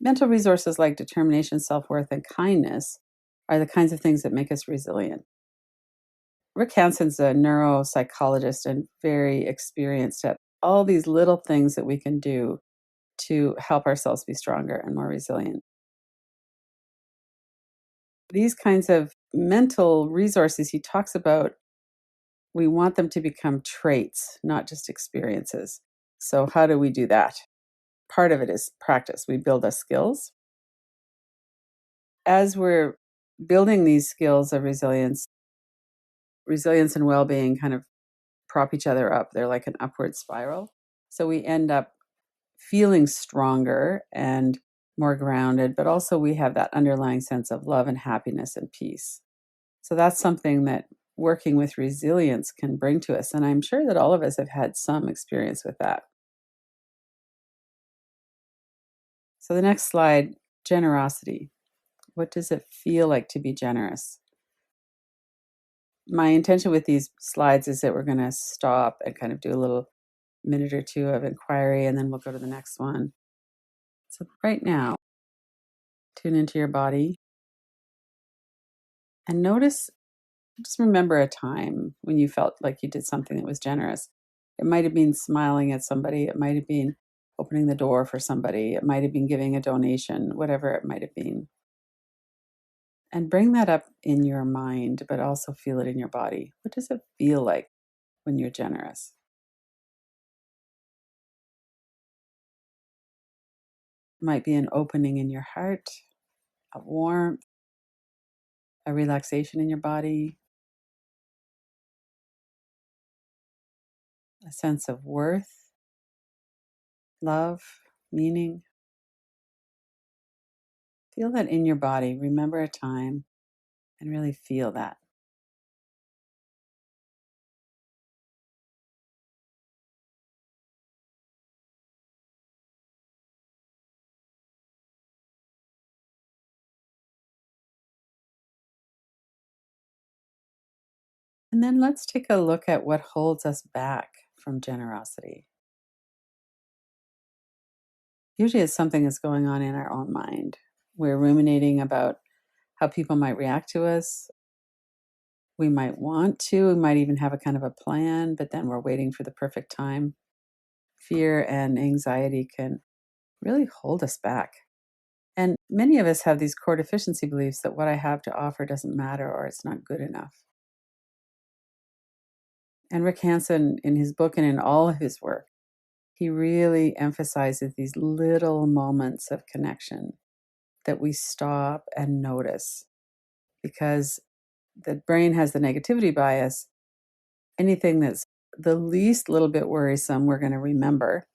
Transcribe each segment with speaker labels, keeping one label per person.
Speaker 1: Mental resources like determination, self-worth, and kindness are the kinds of things that make us resilient. Rick Hanson's a neuropsychologist and very experienced at all these little things that we can do to help ourselves be stronger and more resilient. These kinds of mental resources he talks about, we want them to become traits, not just experiences. So, how do we do that? Part of it is practice. We build our skills. As we're building these skills of resilience and well being kind of prop each other up. They're like an upward spiral. So, we end up feeling stronger and more grounded, but also we have that underlying sense of love and happiness and peace. So that's something that working with resilience can bring to us. And I'm sure that all of us have had some experience with that. So the next slide, generosity. What does it feel like to be generous? My intention with these slides is that we're going to stop and kind of do a little minute or two of inquiry, and then we'll go to the next one. So right now, tune into your body and notice, just remember a time when you felt like you did something that was generous. It might have been smiling at somebody, it might have been opening the door for somebody, it might have been giving a donation, whatever it might have been. And bring that up in your mind, but also feel it in your body. What does it feel like when you're generous? It might be an opening in your heart, a warmth, a relaxation in your body, a sense of worth, love, meaning. Feel that in your body. Remember a time and really feel that. And then let's take a look at what holds us back from generosity. Usually it's something that's going on in our own mind. We're ruminating about how people might react to us. We might want to, we might even have a kind of a plan, but then we're waiting for the perfect time. Fear and anxiety can really hold us back. And many of us have these core deficiency beliefs that what I have to offer doesn't matter or it's not good enough. And Rick Hansen, in his book and in all of his work, he really emphasizes these little moments of connection that we stop and notice, because the brain has the negativity bias. Anything that's the least little bit worrisome, we're going to remember,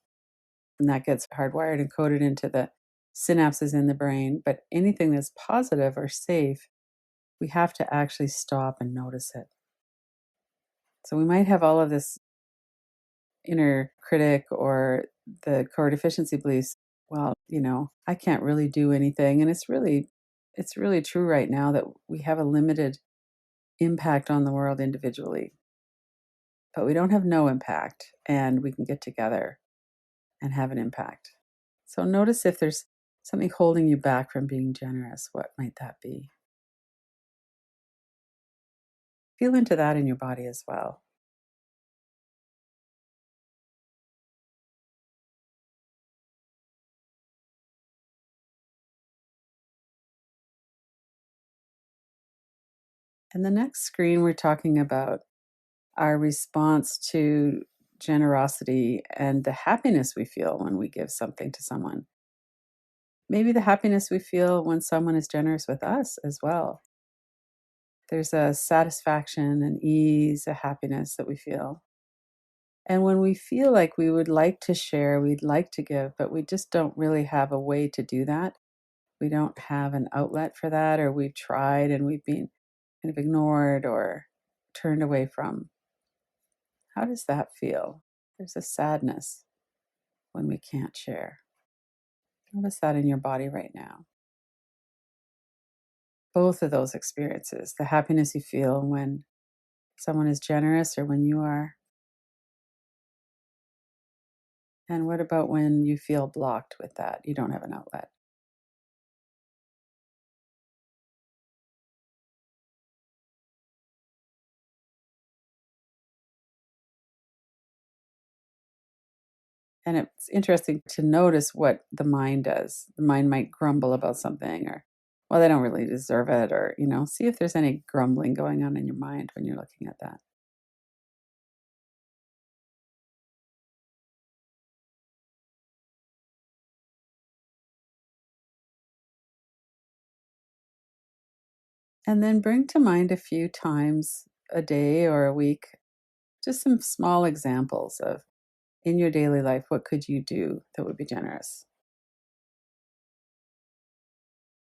Speaker 1: and that gets hardwired and coded into the synapses in the brain. But anything that's positive or safe, we have to actually stop and notice it. So we might have all of this inner critic or the core deficiency beliefs. Well, I can't really do anything. And it's really true right now that we have a limited impact on the world individually, but we don't have no impact, and we can get together and have an impact. So notice if there's something holding you back from being generous. What might that be? Feel into that in your body as well. And the next screen, we're talking about our response to generosity and the happiness we feel when we give something to someone. Maybe the happiness we feel when someone is generous with us as well. There's a satisfaction and ease, a happiness that we feel. And when we feel like we would like to share, we'd like to give, but we just don't really have a way to do that. We don't have an outlet for that, or we've tried and we've been kind of ignored or turned away from. How does that feel? There's a sadness when we can't share. Notice that in your body right now. Both of those experiences, the happiness you feel when someone is generous or when you are. And what about when you feel blocked with that? You don't have an outlet. And it's interesting to notice what the mind does. The mind might grumble about something or, well, they don't really deserve it, or, see if there's any grumbling going on in your mind when you're looking at that. And then bring to mind a few times a day or a week, just some small examples of in your daily life, what could you do that would be generous?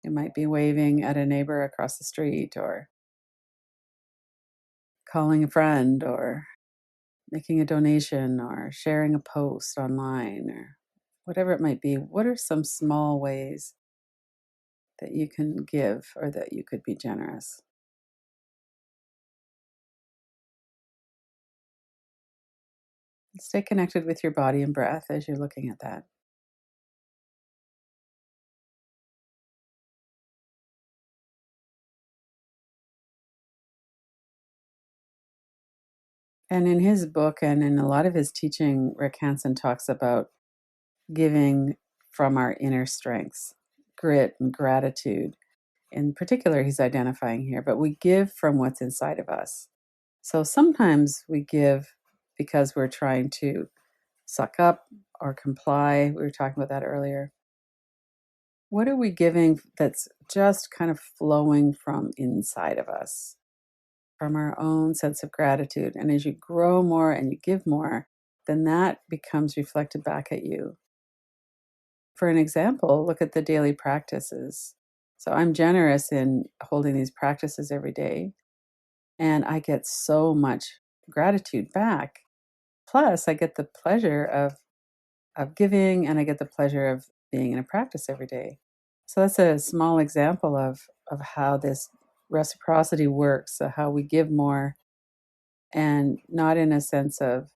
Speaker 1: It might be waving at a neighbor across the street, or calling a friend, or making a donation, or sharing a post online, or whatever it might be. What are some small ways that you can give or that you could be generous? Stay connected with your body and breath as you're looking at that. And in his book and in a lot of his teaching, Rick Hansen talks about giving from our inner strengths, grit and gratitude. In particular, he's identifying here, but we give from what's inside of us. So sometimes we give because we're trying to suck up or comply. We were talking about that earlier. What are we giving that's just kind of flowing from inside of us, from our own sense of gratitude? And as you grow more and you give more, then that becomes reflected back at you. For an example, look at the daily practices. So I'm generous in holding these practices every day, and I get so much gratitude back. Plus, I get the pleasure of giving, and I get the pleasure of being in a practice every day. So that's a small example of how this reciprocity works, so how we give more, and not in a sense of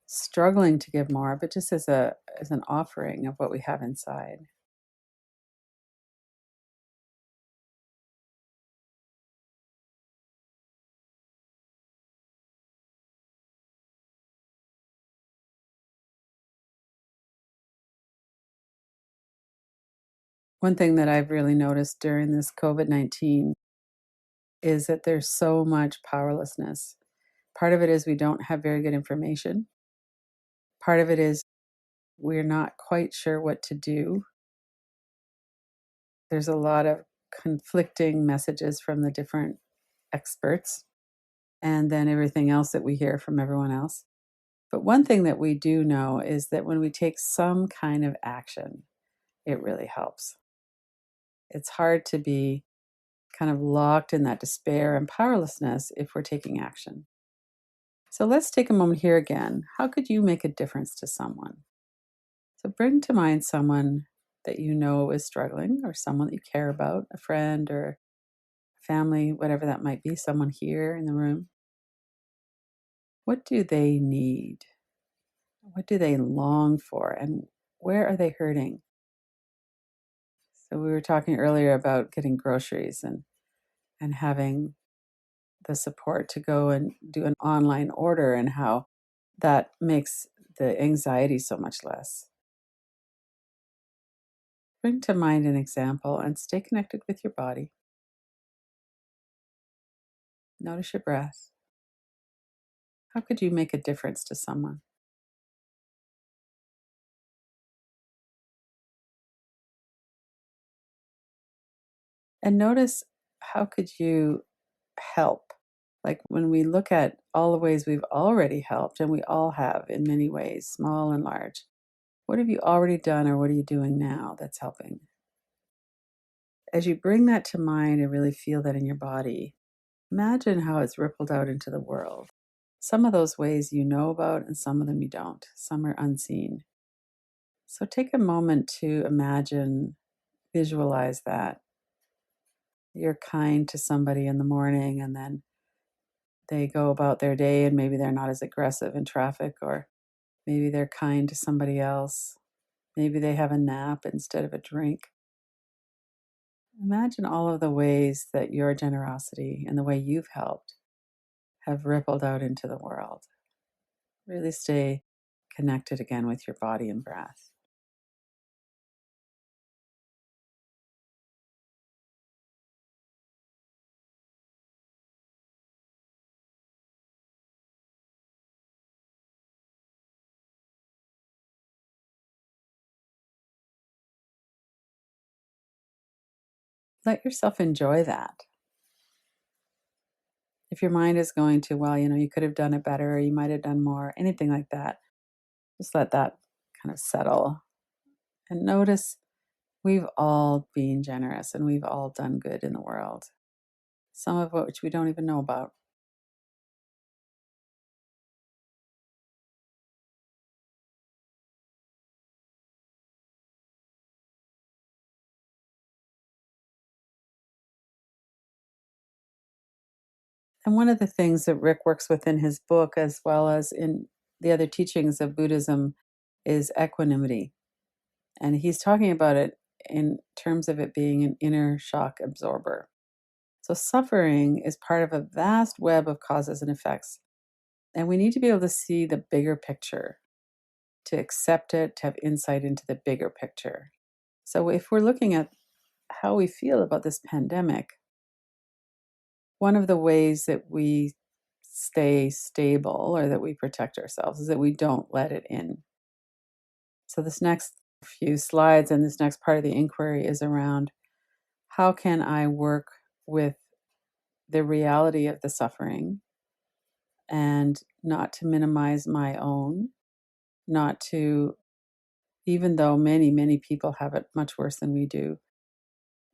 Speaker 1: struggling to give more, but just as an offering of what we have inside. One thing that I've really noticed during this COVID-19 is that there's so much powerlessness. Part of it is we don't have very good information. Part of it is we're not quite sure what to do. There's a lot of conflicting messages from the different experts, and then everything else that we hear from everyone else. But one thing that we do know is that when we take some kind of action, it really helps. It's hard to be kind of locked in that despair and powerlessness if we're taking action. So let's take a moment here again. How could you make a difference to someone? So bring to mind someone that you know is struggling, or someone that you care about, a friend or family, whatever that might be, someone here in the room. What do they need? What do they long for? And where are they hurting? So we were talking earlier about getting groceries and having the support to go and do an online order, and how that makes the anxiety so much less. Bring to mind an example and stay connected with your body. Notice your breath. How could you make a difference to someone? And notice, how could you help? Like when we look at all the ways we've already helped, and we all have in many ways, small and large, what have you already done, or what are you doing now that's helping? As you bring that to mind and really feel that in your body, imagine how it's rippled out into the world. Some of those ways you know about, and some of them you don't. Some are unseen. So take a moment to imagine, visualize that. You're kind to somebody in the morning, and then they go about their day, and maybe they're not as aggressive in traffic, or maybe they're kind to somebody else. Maybe they have a nap instead of a drink. Imagine all of the ways that your generosity and the way you've helped have rippled out into the world. Really stay connected again with your body and breath. Let yourself enjoy that. If your mind is going to, well, you could have done it better, or you might have done more, anything like that, just let that kind of settle and notice we've all been generous and we've all done good in the world, some of which we don't even know about. And one of the things that Rick works with in his book, as well as in the other teachings of Buddhism, is equanimity. And he's talking about it in terms of it being an inner shock absorber. So, suffering is part of a vast web of causes and effects. And we need to be able to see the bigger picture, to accept it, to have insight into the bigger picture. So, if we're looking at how we feel about this pandemic, one of the ways that we stay stable or that we protect ourselves is that we don't let it in. So, this next few slides and this next part of the inquiry is around how can I work with the reality of the suffering and not to minimize my own, not to, even though many, many people have it much worse than we do,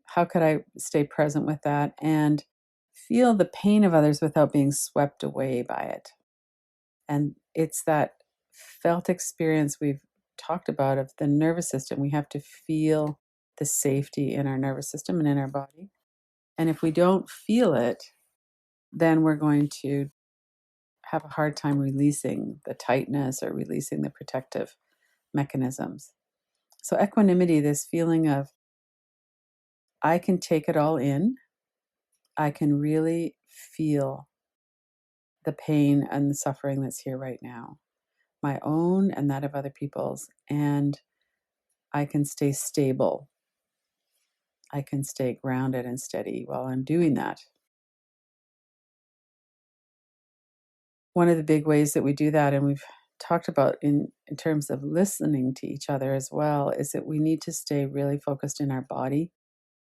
Speaker 1: how could I stay present with that and feel the pain of others without being swept away by it? And it's that felt experience we've talked about of the nervous system. We have to feel the safety in our nervous system and in our body. And if we don't feel it, then we're going to have a hard time releasing the tightness or releasing the protective mechanisms. So, equanimity, this feeling of I can take it all in, I can really feel the pain and the suffering that's here right now, my own and that of other people's, and I can stay stable. I can stay grounded and steady while I'm doing that. One of the big ways that we do that, and we've talked about in terms of listening to each other as well, is that we need to stay really focused in our body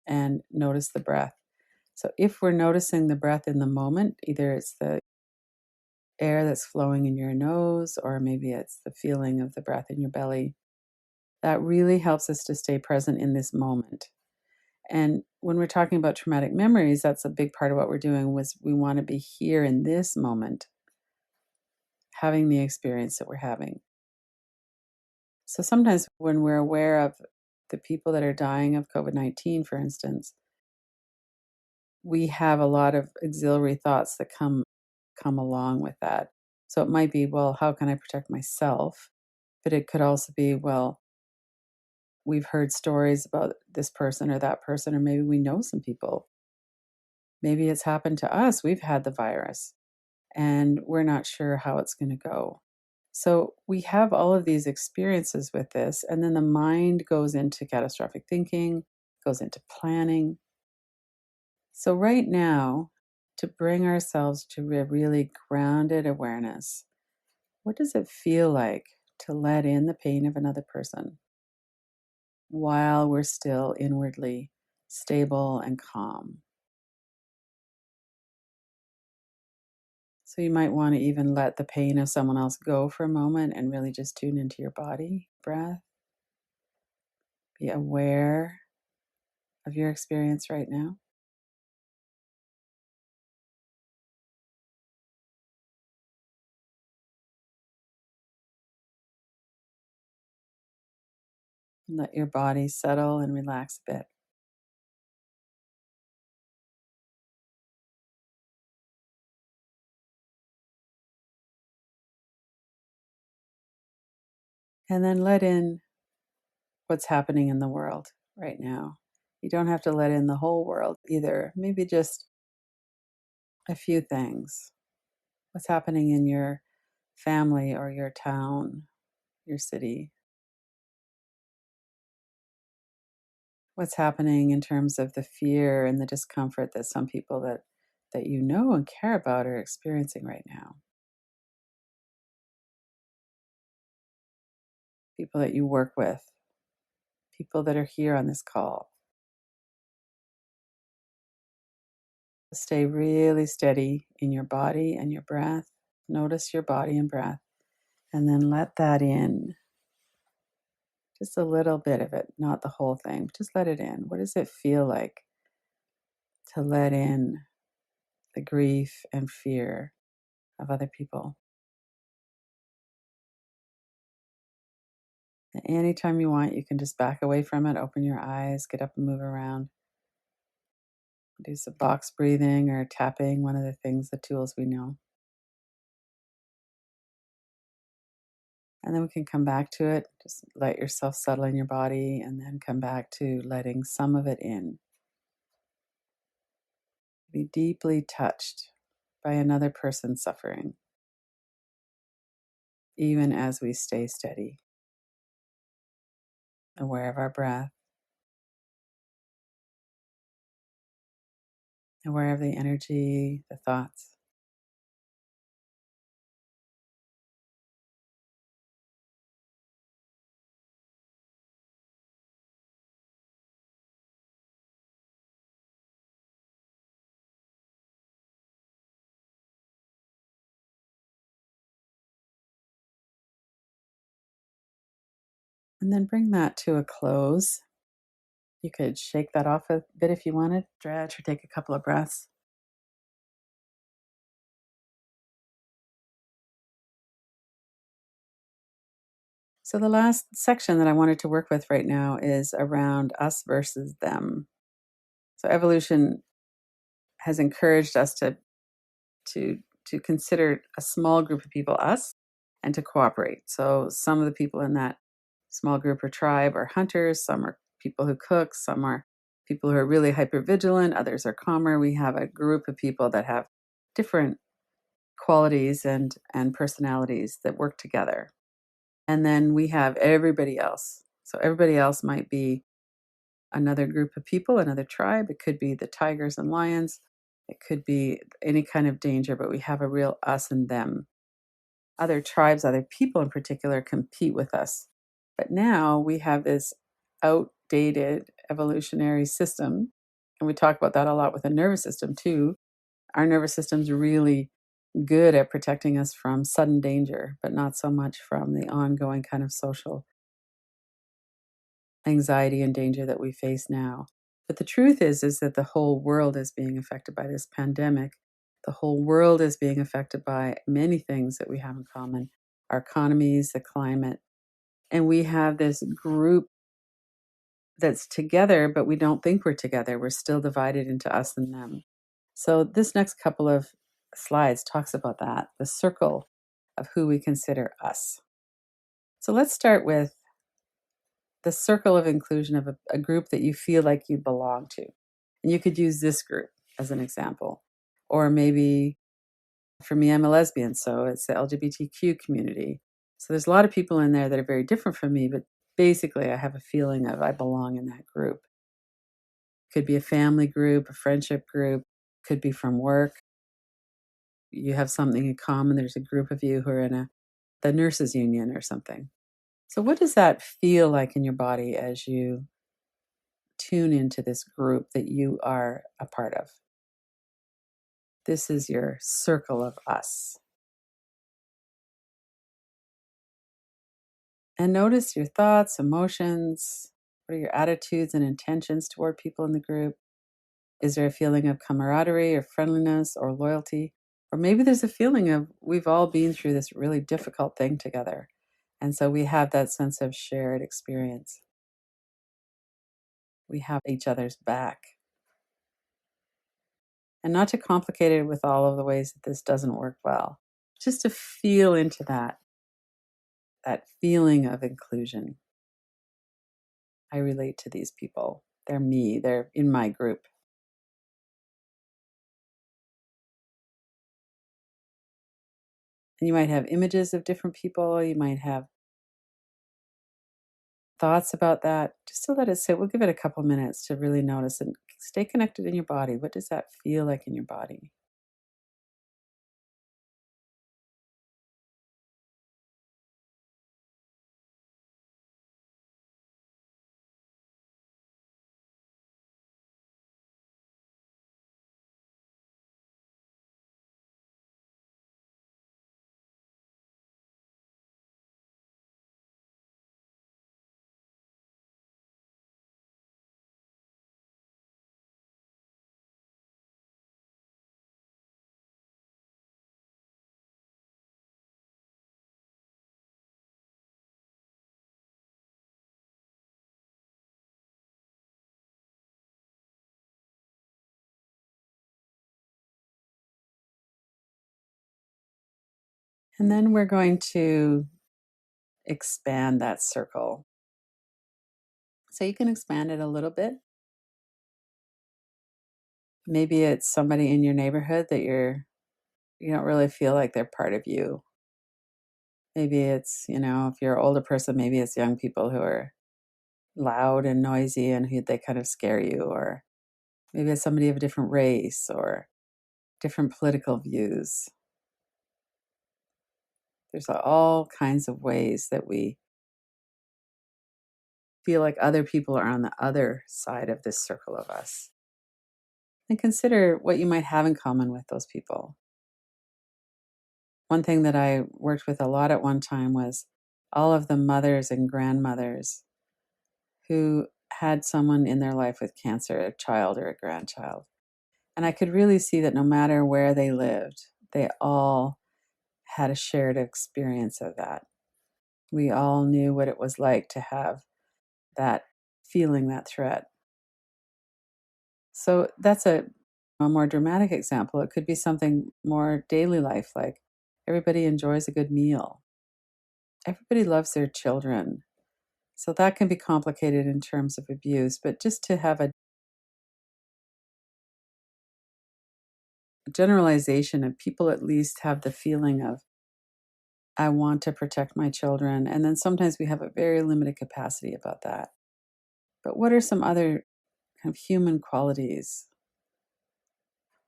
Speaker 1: and notice the breath. So if we're noticing the breath in the moment, either it's the air that's flowing in your nose, or maybe it's the feeling of the breath in your belly, that really helps us to stay present in this moment. And when we're talking about traumatic memories, that's a big part of what we're doing was we want to be here in this moment, having the experience that we're having. So sometimes when we're aware of the people that are dying of COVID-19, for instance, we have a lot of auxiliary thoughts that come along with that. So it might be, well, how can I protect myself? But it could also be, well, we've heard stories about this person or that person, or maybe we know some people. Maybe it's happened to us. We've had the virus and we're not sure how it's going to go. So we have all of these experiences with this, and then the mind goes into catastrophic thinking, goes into planning. So, right now, to bring ourselves to a really grounded awareness, what does it feel like to let in the pain of another person while we're still inwardly stable and calm? So, you might want to even let the pain of someone else go for a moment and really just tune into your body, breath, be aware of your experience right now. Let your body settle and relax a bit. And then let in what's happening in the world right now. You don't have to let in the whole world either. Maybe just a few things. What's happening in your family or your town? your city. What's happening in terms of the fear and the discomfort that some people that you know and care about are experiencing right now. People that you work with, people that are here on this call. Stay really steady in your body and your breath. Notice your body and breath, and then let that in. Just a little bit of it, not the whole thing. Just let it in. What does it feel like to let in the grief and fear of other people? And anytime you want, you can just back away from it, open your eyes, get up and move around. Do some box breathing or tapping, one of the things, the tools we know. And then we can come back to it. Just let yourself settle in your body and then come back to letting some of it in. Be deeply touched by another person's suffering, even as we stay steady, aware of our breath, aware of the energy, the thoughts. And then bring that to a close. You could shake that off a bit if you wanted, stretch or take a couple of breaths. So, the last section that I wanted to work with right now is around us versus them. So, evolution has encouraged us to, to consider a small group of people us and to cooperate. So, some of the people in that small group or tribe are hunters, some are people who cook, some are people who are really hyper vigilant, others are calmer. We have a group of people that have different qualities and personalities that work together. And then we have everybody else. So everybody else might be another group of people, another tribe. It could be the tigers and lions. It could be any kind of danger, but we have a real us and them. Other tribes, other people in particular, compete with us. But now we have this outdated evolutionary system. And we talk about that a lot with the nervous system too. Our nervous system's really good at protecting us from sudden danger, but not so much from the ongoing kind of social anxiety and danger that we face now. But the truth is that the whole world is being affected by this pandemic. The whole world is being affected by many things that we have in common: our economies, the climate. And we have this group that's together, but we don't think we're together. We're still divided into us and them. So, this next couple of slides talks about that, the circle of who we consider us. So, let's start with the circle of inclusion of a group that you feel like you belong to. And you could use this group as an example. Or maybe for me, I'm a lesbian, so it's the LGBTQ community. So there's a lot of people in there that are very different from me, but basically I have a feeling of I belong in that group. Could be a family group, a friendship group, could be from work. You have something in common. There's a group of you who are in the nurses union or something. So what does that feel like in your body as you tune into this group that you are a part of? This is your circle of us. And notice your thoughts, emotions. What are your attitudes and intentions toward people in the group? Is there a feeling of camaraderie or friendliness or loyalty? Or maybe there's a feeling of we've all been through this really difficult thing together. And so we have that sense of shared experience. We have each other's back. And not to complicate it with all of the ways that this doesn't work well, just to feel into that feeling of inclusion. I relate to these people. They're me, they're in my group. And you might have images of different people. You might have thoughts about that, just to let it sit. We'll give it a couple minutes to really notice and stay connected in your body. What does that feel like in your body? And then we're going to expand that circle. So you can expand it a little bit. Maybe it's somebody in your neighborhood that you don't really feel like they're part of you. Maybe it's, if you're an older person, maybe it's young people who are loud and noisy and who they kind of scare you, or maybe it's somebody of a different race or different political views. There's all kinds of ways that we feel like other people are on the other side of this circle of us. And consider what you might have in common with those people. One thing that I worked with a lot at one time was all of the mothers and grandmothers who had someone in their life with cancer, a child or a grandchild. And I could really see that no matter where they lived, they all had a shared experience of that. We all knew what it was like to have that feeling, that threat. So that's a more dramatic example. It could be something more daily life, like everybody enjoys a good meal. Everybody loves their children. So that can be complicated in terms of abuse, but just to have a generalization of people at least have the feeling of, I want to protect my children. And then sometimes we have a very limited capacity about that. But what are some other kind of human qualities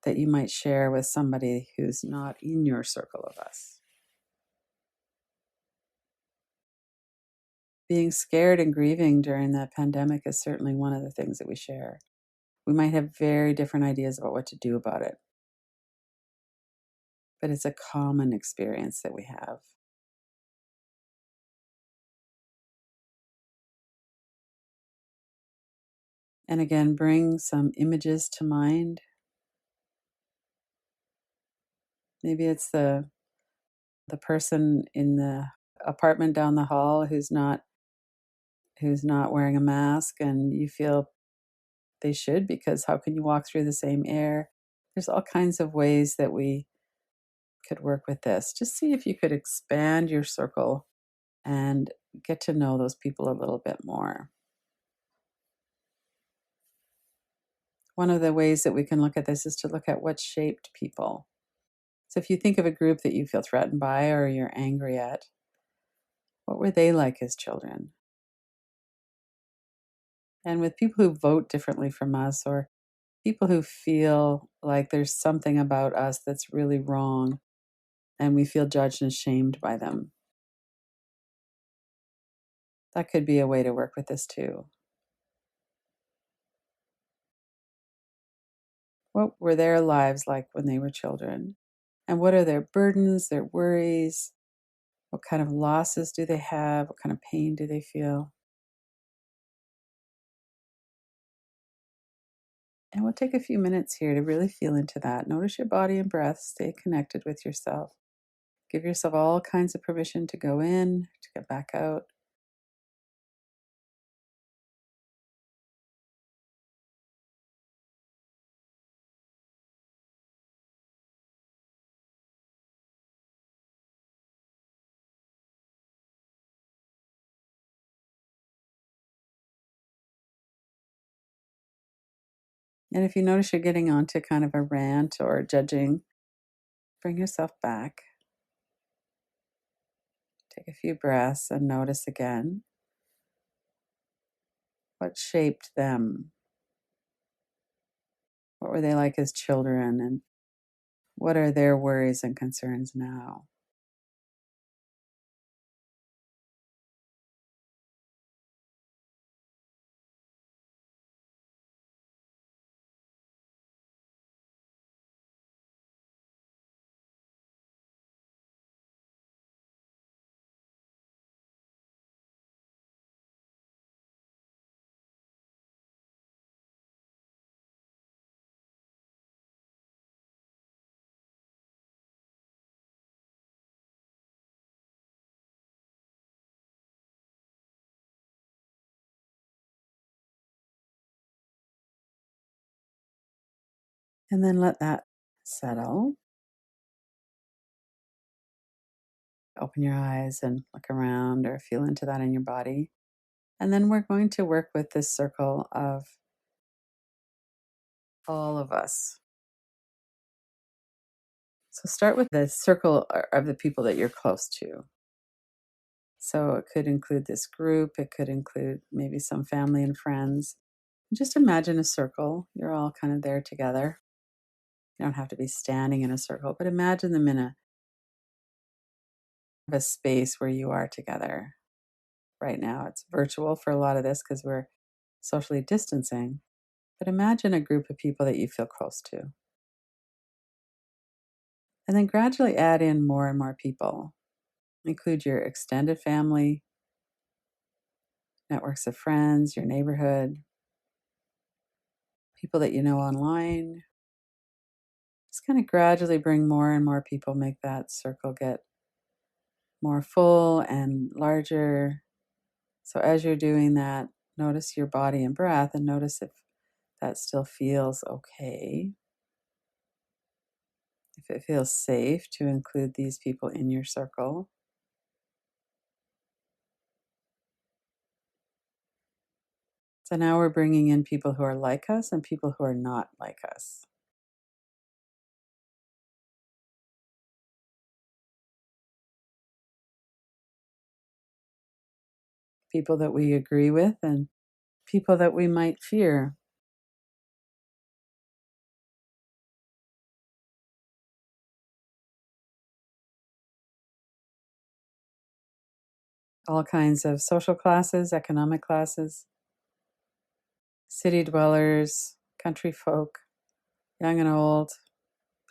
Speaker 1: that you might share with somebody who's not in your circle of us? Being scared and grieving during the pandemic is certainly one of the things that we share. We might have very different ideas about what to do about it, but it's a common experience that we have. And again, bring some images to mind. Maybe it's the person in the apartment down the hall who's not wearing a mask, and you feel they should, because how can you walk through the same air? There's all kinds of ways that we could work with this. Just see if you could expand your circle and get to know those people a little bit more. One of the ways that we can look at this is to look at what shaped people. So if you think of a group that you feel threatened by or you're angry at, what were they like as children? And with people who vote differently from us, or people who feel like there's something about us that's really wrong and we feel judged and shamed by them, that could be a way to work with this too. What were their lives like when they were children? And what are their burdens, their worries? What kind of losses do they have? What kind of pain do they feel? And we'll take a few minutes here to really feel into that. Notice your body and breath. Stay connected with yourself. Give yourself all kinds of permission to go in, to get back out. And if you notice you're getting onto kind of a rant or judging, bring yourself back. Take a few breaths and notice again. What shaped them? What were they like as children? And what are their worries and concerns now? And then let that settle. Open your eyes and look around or feel into that in your body. And then we're going to work with this circle of all of us. So start with the circle of the people that you're close to. So it could include this group, it could include maybe some family and friends. Just imagine a circle. You're all kind of there together. You don't have to be standing in a circle, but imagine them in a space where you are together right now. It's virtual for a lot of this because we're socially distancing, but imagine a group of people that you feel close to. And then gradually add in more and more people. Include your extended family, networks of friends, your neighborhood, people that you know online. Just kind of gradually bring more and more people, make that circle get more full and larger. So as you're doing that, notice your body and breath and notice if that still feels okay. If it feels safe to include these people in your circle. So now we're bringing in people who are like us and people who are not like us. People that we agree with and people that we might fear. All kinds of social classes, economic classes, city dwellers, country folk, young and old,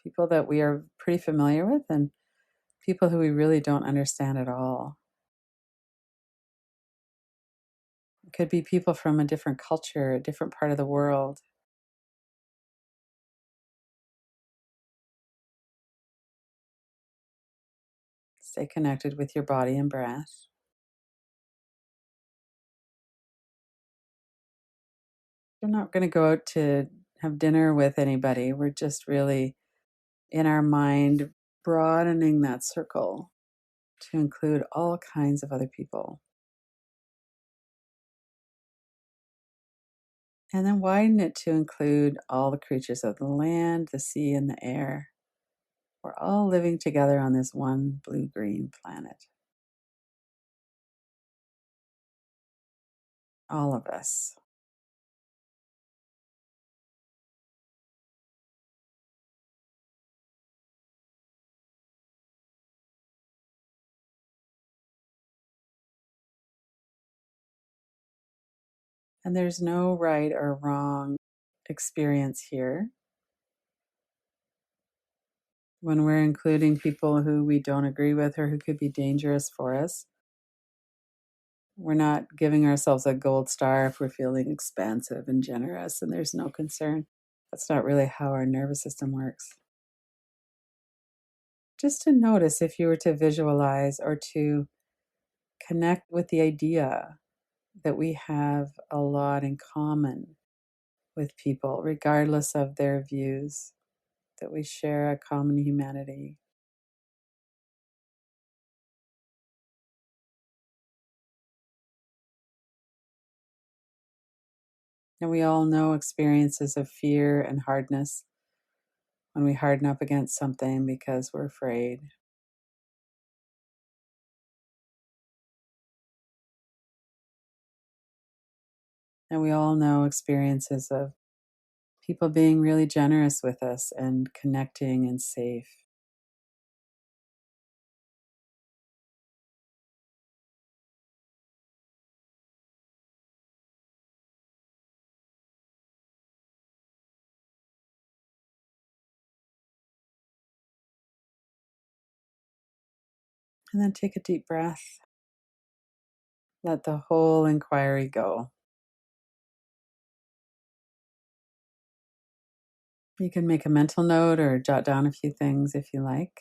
Speaker 1: people that we are pretty familiar with and people who we really don't understand at all. It could be people from a different culture, a different part of the world. Stay connected with your body and breath. We're not going to go out to have dinner with anybody. We're just really in our mind broadening that circle to include all kinds of other people. And then widen it to include all the creatures of the land, the sea, and the air. We're all living together on this one blue-green planet. All of us. And there's no right or wrong experience here. When we're including people who we don't agree with or who could be dangerous for us, we're not giving ourselves a gold star if we're feeling expansive and generous and there's no concern. That's not really how our nervous system works. Just to notice if you were to visualize or to connect with the idea that we have a lot in common with people, regardless of their views, that we share a common humanity. And we all know experiences of fear and hardness when we harden up against something because we're afraid. And we all know experiences of people being really generous with us and connecting and safe. And then take a deep breath. Let the whole inquiry go. You can make a mental note or jot down a few things if you like.